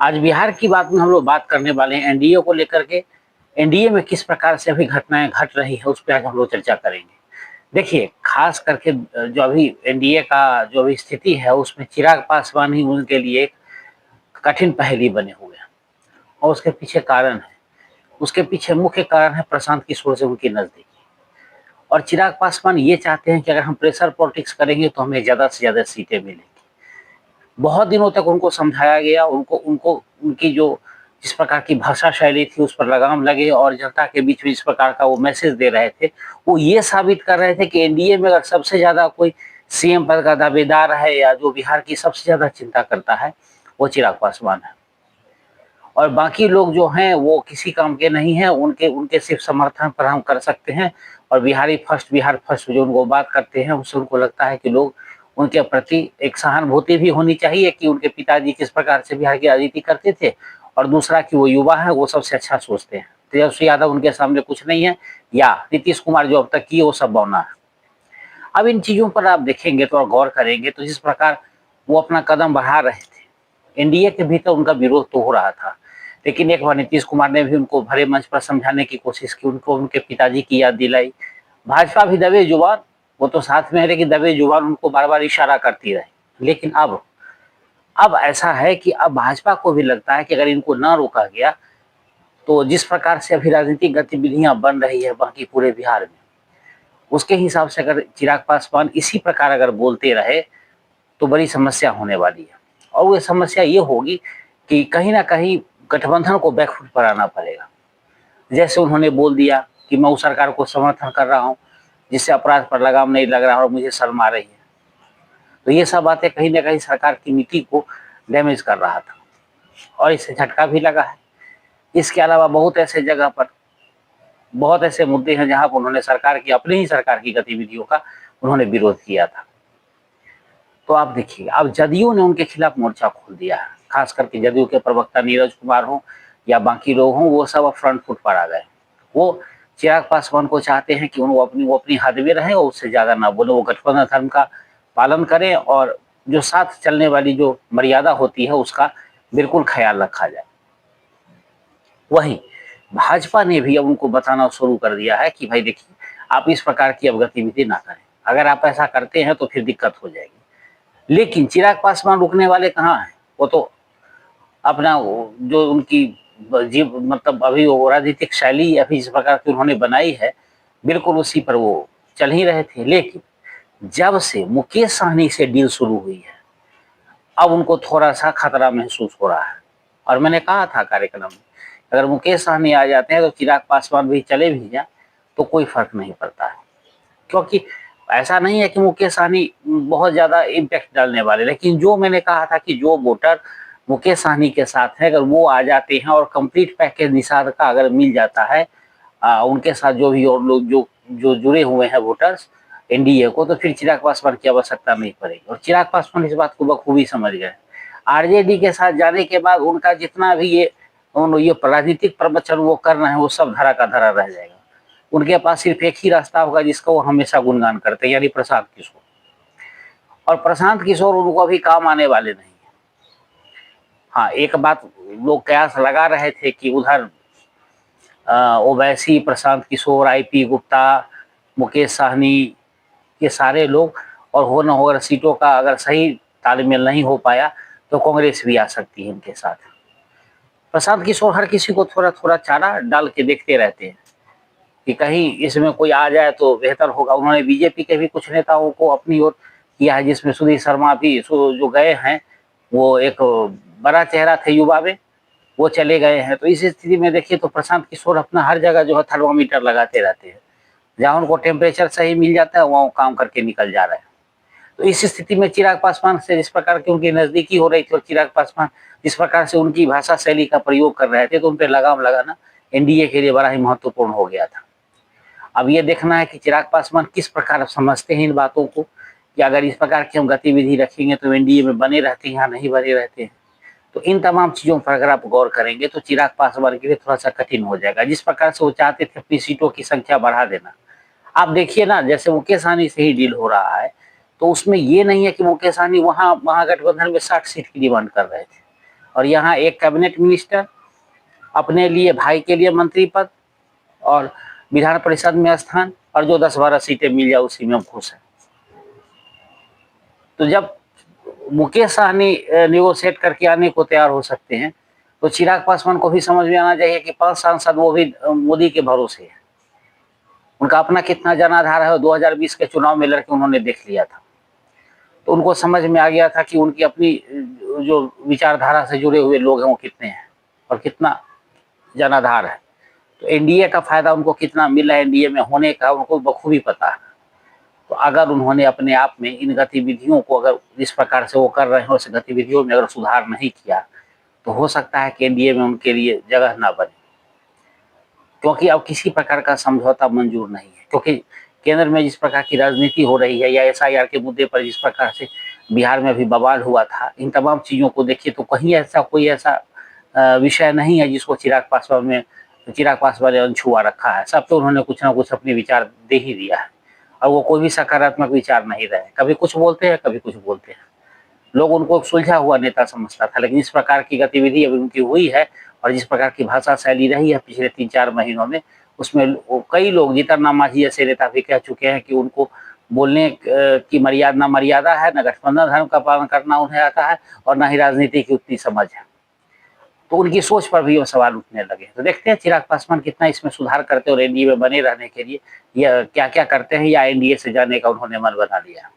आज बिहार की बात में हम लोग बात करने वाले हैं एनडीए को लेकर के। एनडीए में किस प्रकार से अभी घटनाएं घट रही है उस पर आज हम लोग चर्चा करेंगे। देखिए, खास करके जो अभी एनडीए का जो अभी स्थिति है उसमें चिराग पासवान ही उनके लिए एक कठिन पहेली बने हुए हैं। और उसके पीछे कारण है, उसके पीछे मुख्य कारण है प्रशांत किशोर से उनकी नजदीकी। और चिराग पासवान ये चाहते हैं कि अगर हम प्रेशर पॉलिटिक्स करेंगे तो हमें ज्यादा से ज्यादा सीटें मिलेंगी। बहुत दिनों तक उनको समझाया गया, उनको उनको उनकी जो जिस प्रकार की भाषा शैली थी उस पर लगाम लगे और जनता के बीच में इस प्रकार का वो मैसेज दे रहे थे। वो ये साबित कर रहे थे कि एनडीए में अगर सबसे ज्यादा कोई सीएम पद का दावेदार है या जो बिहार की सबसे ज्यादा चिंता करता है वो चिराग पासवान है। और बाकी लोग जो हैं वो किसी काम के नहीं है, उनके उनके सिर्फ समर्थन पर हम कर सकते हैं। और बिहार फर्स्ट जो उनको बात करते हैं उससे उनको लगता है कि लोग उनके प्रति एक सहानुभूति भी होनी चाहिए कि उनके पिताजी किस प्रकार से बिहार की राजनीति करते थे। और दूसरा कि वो युवा है, वो सबसे अच्छा सोचते हैं। तेजस्वी यादव उनके सामने कुछ नहीं है, या नीतीश कुमार जो अब तक किए वो सब बौना है। अब इन चीजों पर आप देखेंगे तो और गौर करेंगे तो जिस प्रकार वो अपना कदम बढ़ा रहे थे, एनडीए के भीतर उनका विरोध तो हो रहा था। लेकिन एक बार नीतीश कुमार ने भी उनको भरे मंच पर समझाने की कोशिश की, उनको उनके पिताजी की याद दिलाई। भाजपा भी दबे जुबान, वो तो साथ में है लेकिन दबे जुबान उनको बार बार इशारा करती रही। लेकिन अब ऐसा है कि अब भाजपा को भी लगता है कि अगर इनको ना रोका गया तो जिस प्रकार से अभी राजनीतिक गतिविधियां बन रही है बाकी पूरे बिहार में, उसके हिसाब से अगर चिराग पासवान इसी प्रकार अगर बोलते रहे तो बड़ी समस्या होने वाली है। और वो समस्या ये होगी कि कहीं ना कहीं गठबंधन को बैकफुट पर आना पड़ेगा। जैसे उन्होंने बोल दिया कि मैं उस सरकार को समर्थन कर रहा हूँ जिससे अपराध पर लगाम नहीं लग रहा और मुझे शर्म आ रही है। तो ये सब बातें कहीं ना कहीं सरकार की नीति को डैमेज कर रहा था और इससे झटका भी लगा है। इसके अलावा बहुत ऐसे मुद्दे हैं जहां पर उन्होंने सरकार की अपनी ही सरकार की गतिविधियों का उन्होंने विरोध किया था। तो आप देखिए, अब जदयू ने उनके खिलाफ मोर्चा खोल दिया है। खास करके जदयू के प्रवक्ता नीरज कुमार हो या बाकी लोग हों, वो सब अब फ्रंट फुट पर आ गए। वो चिराग पासवान को चाहते हैं कि वो अपनी हद में रहें और उससे ज्यादा ना बोले, वो गठबंधन धर्म का पालन करें और जो साथ चलने वाली जो मर्यादा होती है उसका बिल्कुल ख्याल रखा जाए। वहीं भाजपा ने भी अब उनको बताना शुरू कर दिया है कि भाई देखिए, आप इस प्रकार की अब गतिविधि ना करें, अगर आप ऐसा करते हैं तो फिर दिक्कत हो जाएगी। लेकिन चिराग पासवान रुकने वाले कहाँ हैं? वो तो अपना जो उनकी जीव मतलब अभी वो राजनीतिक शैली अभी जिस प्रकार की उन्होंने बनाई है, बिल्कुल उसी पर वो चल ही रहे थे। लेकिन जब से मुकेश सहनी से डील शुरू हुई है, अब उनको थोड़ा सा खतरा महसूस हो रहा है। और मैंने कहा था कार्यक्रम में, अगर मुकेश सहनी आ जाते हैं तो चिराग पासवान भी चले भी जाए तो कोई फर्क नहीं पड़ता है। क्योंकि ऐसा नहीं है कि मुकेश सहनी बहुत ज्यादा इम्पैक्ट डालने वाले, लेकिन जो मैंने कहा था कि जो वोटर मुकेश सहनी के साथ है अगर वो आ जाते हैं और कंप्लीट पैकेज निषाद का अगर मिल जाता है, उनके साथ जो भी और लोग जो जो जुड़े हुए हैं वोटर्स एनडीए को, तो फिर चिराग पासवान की आवश्यकता नहीं पड़ेगी। और चिराग पासवान इस बात को बखूबी समझ गए। आरजेडी के साथ जाने के बाद उनका जितना भी ये राजनीतिक प्रवचन वो कर रहे हैं वो सब धरा का धरा रह जाएगा। उनके पास सिर्फ एक ही रास्ता होगा जिसका वो हमेशा गुणगान करते हैं, यानी प्रशांत किशोर। और प्रशांत किशोर उनको अभी काम आने वाले नहीं है। हाँ, एक बात लोग कयास लगा रहे थे कि उधर ओवैसी, प्रशांत किशोर, आईपी गुप्ता, मुकेश सहनी, ये सारे लोग, और हो न हो अगर सीटों का अगर सही तालमेल नहीं हो पाया तो कांग्रेस भी आ सकती है इनके साथ। प्रशांत किशोर हर किसी को थोड़ा थोड़ा चारा डाल के देखते रहते हैं कि कहीं इसमें कोई आ जाए तो बेहतर होगा। उन्होंने बीजेपी के भी कुछ नेताओं को अपनी ओर किया है, जिसमें सुधीर शर्मा भी जो गए हैं, वो एक बड़ा चेहरा थे युवा में, वो चले गए हैं। तो इस स्थिति में देखिए तो प्रशांत किशोर अपना हर जगह जो है थर्मामीटर लगाते रहते हैं, जहाँ उनको टेम्परेचर सही मिल जाता है वहाँ काम करके निकल जा रहे हैं। तो इस स्थिति में चिराग पासवान से जिस प्रकार की उनकी नजदीकी हो रही थी और चिराग पासवान जिस प्रकार से उनकी भाषा शैली का प्रयोग कर रहे थे, तो उन पर लगाम लगाना एनडीए के लिए बड़ा ही महत्वपूर्ण हो गया था। अब ये देखना है कि चिराग पासवान किस प्रकार समझते हैं इन बातों को, कि अगर इस प्रकार की हम गतिविधि रखेंगे तो एनडीए में बने रहते हैं या नहीं बने रहते हैं। तो इन तमाम चीजों पर अगर आप गौर करेंगे तो चिराग पासवान के लिए थोड़ा सा कठिन हो जाएगा। जिस प्रकार से वो चाहते थे अपनी सीटों की संख्या बढ़ा देना, आप देखिए ना, जैसे मुकेश सहनी से ही डील हो रहा है, तो उसमें ये नहीं है कि मुकेश सहनी वहां महागठबंधन में 60 सीट की डिमांड कर रहे थे। और यहाँ एक कैबिनेट मिनिस्टर, अपने लिए भाई के लिए मंत्री पद और विधान परिषद में स्थान, और जो 10-12 सीटें मिल जाए उसी में खुश है। तो जब मुकेश सहनी नेगोशिएट करके आने को तैयार हो सकते हैं, तो चिराग पासवान को भी समझ में आना चाहिए कि 5 सांसद वो भी मोदी के भरोसे है। उनका अपना कितना जनाधार है, 2020 के चुनाव में लड़के उन्होंने देख लिया था। तो उनको समझ में आ गया था कि उनकी अपनी जो विचारधारा से जुड़े हुए लोग हैं वो कितने हैं और कितना जनाधार है। तो एनडीए का फायदा उनको कितना मिला है एनडीए में होने का, उनको बखूबी पता है। तो अगर उन्होंने अपने आप में इन गतिविधियों को, अगर जिस प्रकार से वो कर रहे हैं उस गतिविधियों में अगर सुधार नहीं किया, तो हो सकता है कि एनडीए में उनके लिए जगह ना बने, क्योंकि अब किसी प्रकार का समझौता मंजूर नहीं है। क्योंकि केंद्र में जिस प्रकार की राजनीति हो रही है, या एसआईआर के मुद्दे पर जिस प्रकार से बिहार में भी बवाल हुआ था, इन तमाम चीज़ों को देखिए तो कहीं ऐसा कोई ऐसा विषय नहीं है जिसको चिराग पासवान ने अनछुआ रखा है। सब तो उन्होंने कुछ ना कुछ अपने विचार दे ही दिया है, और वो कोई भी सकारात्मक विचार नहीं रहे। कभी कुछ बोलते हैं, कभी कुछ बोलते हैं। लोग उनको सुलझा हुआ नेता समझता था, लेकिन इस प्रकार की गतिविधि अभी उनकी हुई है और जिस प्रकार की भाषा शैली रही है पिछले 3-4 महीनों में, उसमें कई लोग, जीतन राम मांझी जैसे नेता भी कह चुके हैं कि उनको बोलने की मर्यादा है, न गठबंधन धर्म का पालन करना उन्हें आता है, और न ही राजनीति की उतनी समझ है। तो उनकी सोच पर भी वो सवाल उठने लगे। तो देखते हैं चिराग पासवान कितना इसमें सुधार करते और एनडीए में बने रहने के लिए या क्या क्या करते हैं, या एनडीए से जाने का उन्होंने मन बना लिया।